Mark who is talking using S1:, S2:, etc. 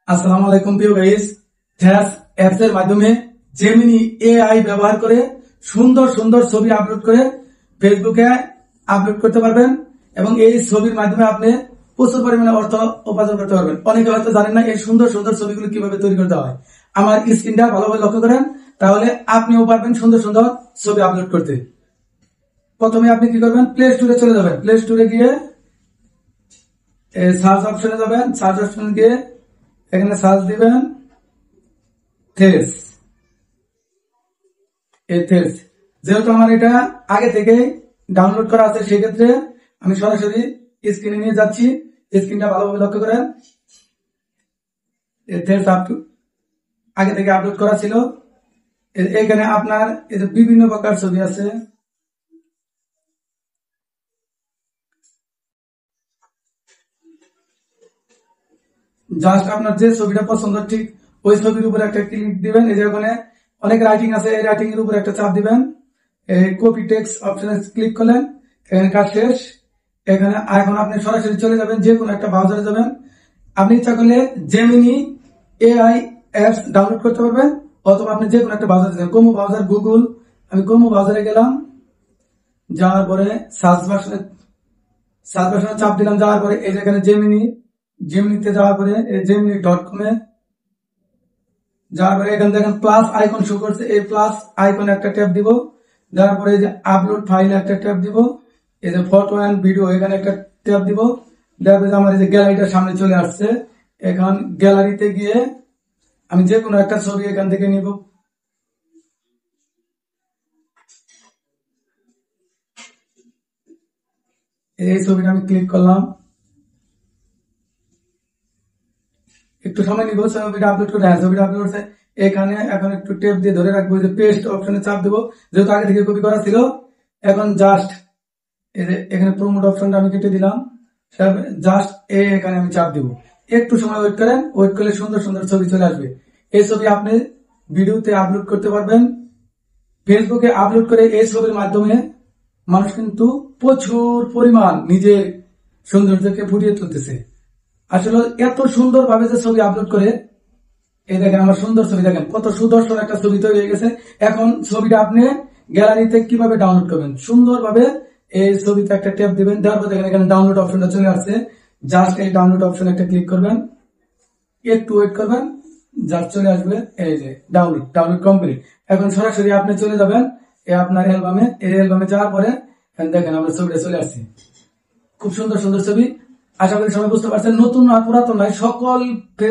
S1: আসসালামু আলাইকুম প্রিয় গাইস। থ্যাস অ্যাপস এর মাধ্যমে জেমিনি এআই ব্যবহার করে সুন্দর সুন্দর ছবি আপলোড করে ফেসবুকে আপলোড করতে পারবেন এবং এই ছবির মাধ্যমে আপনি প্রচুর পরিমাণে অর্থ উপার্জন করতে পারবেন। অনেকে হয়তো জানেন না এই সুন্দর সুন্দর ছবিগুলো কিভাবে তৈরি করতে হয়। আমার স্ক্রিনটা ভালোভাবে লক্ষ্য করেন, তাহলে আপনিও পারবেন সুন্দর সুন্দর ছবি আপলোড করতে। প্রথমে আপনি কি করবেন, প্লে স্টোরে চলে যাবেন। প্লে স্টোরে গিয়ে সার্চ অপশনে যাবেন। সার্চ অপশনে গিয়ে এখানে সার্চ দিবেন থেস। এই থেস যেহেতু আমার এটা আগে থেকে ডাউনলোড করা আছে, সেক্ষেত্রে আমি সরাসরি স্ক্রিনে নিয়ে যাচ্ছি। স্ক্রিনটা ভালোভাবে লক্ষ্য করেন। এই থেস আগে থেকে আপলোড করা ছিল। এখানে আপনার বিভিন্ন প্রকার ছবি আছে। জাস্ট আপনার যে ছবিটা পছন্দ ঠিক ওই ছবির উপরে একটা ক্লিক দিবেন। এই যে ওখানে অনেক রাইটিং আছে, এই রাইটিং এর উপরে একটা চাপ দিবেন। এই কপি টেক্সট অপশনে ক্লিক করলেন, এখানে কাজ শেষ। এখানে এখন আপনি সরাসরি চলে যাবেন, যে কোনো একটা ব্রাউজারে যাবেন। আপনি ইচ্ছা করলে জেমিনি এআই অ্যাপস ডাউনলোড করতে পারবেন, অথবা আপনি যে কোনো একটা ব্রাউজারে যাবেন। Como browser, Google. আমি কোমো ব্রাউজারে গেলাম, যাওয়ার পরে সার্চ বাটনে চাপ দিলাম। যাওয়ার পরে এই যেখানে জেমিনিতে যাওয়ার পরে gemini.com এ যাওয়ার পরে এখানে দেখেন প্লাস আইকন শো করছে। এই প্লাস আইকনে একটা ট্যাপ দিব। দেওয়ার পরে এই যে আপলোড ফাইলে একটা ট্যাপ দিব। এই যে ফটো এন্ড ভিডিও এখানে একটা ট্যাপ দিব। দেওয়ার পরে আমার এই যে গ্যালারিটার সামনে চলে আসছে। এখন গ্যালারিতে গিয়ে আমি যে কোনো একটা ছবি এখান থেকে নিব। এই ছবিটা আমি ক্লিক করলাম। একটু সময় নিব ছবিটা আপলোড করে। হ্যাঁ, ছবিটা আপলোড করছে। এখানে এখন একটু টেপ দিয়ে ধরে রাখবো, যে পেস্ট অপশনে চাপ দেবো, যেহেতু আগে থেকে কপি করা ছিল। এখন জাস্ট এই যে এখানে প্রমোট অপশনটা আমি কেটে দিলাম। জাস্ট এখানে আমি চাপ দিব। একটু সময় ওয়েট করেন। ওয়েট করলে সুন্দর সুন্দর ছবি চলে আসবে। এই ছবি আপনি ভিডিওতে আপলোড করতে পারবেন। ফেসবুকে আপলোড করে এই ছবির মাধ্যমে মানুষ কিন্তু প্রচুর পরিমাণ নিজের সৌন্দর্যকে ফুটিয়ে তুলতেছে। আসলে এত সুন্দর ভাবে যে ছবি আপলোড করে, এই দেখেন আমার সুন্দর ছবি, দেখেন কত সুদর্শন একটা ছবি তৈরি হয়ে গেছে। এখন ছবিটা আপনি গ্যালারিতে কিভাবে ডাউনলোড করবেন, সুন্দর ভাবে এই ছবিতে একটা ট্যাপ দিবেন। দেওয়ার পর দেখেন এখানে ডাউনলোড অপশনটা চলে আসছে। জাস্ট এই ডাউনলোড অপশনে একটা ক্লিক করবেন, একটু ওয়েট করবেন, জাস্ট চলে আসবে। এই যে ডাউনলোড কমপ্লিট। এখন সরাসরি আপনি চলে যাবেন আপনার অ্যালবামে। এই অ্যালবামে যাওয়ার পরে দেখেন আমরা ছবিটা চলে আসছে। খুব সুন্দর সুন্দর ছবি। আশা করি সবাই বুঝতে পারছেন। নতুন আর পুরাতন নাই, সকল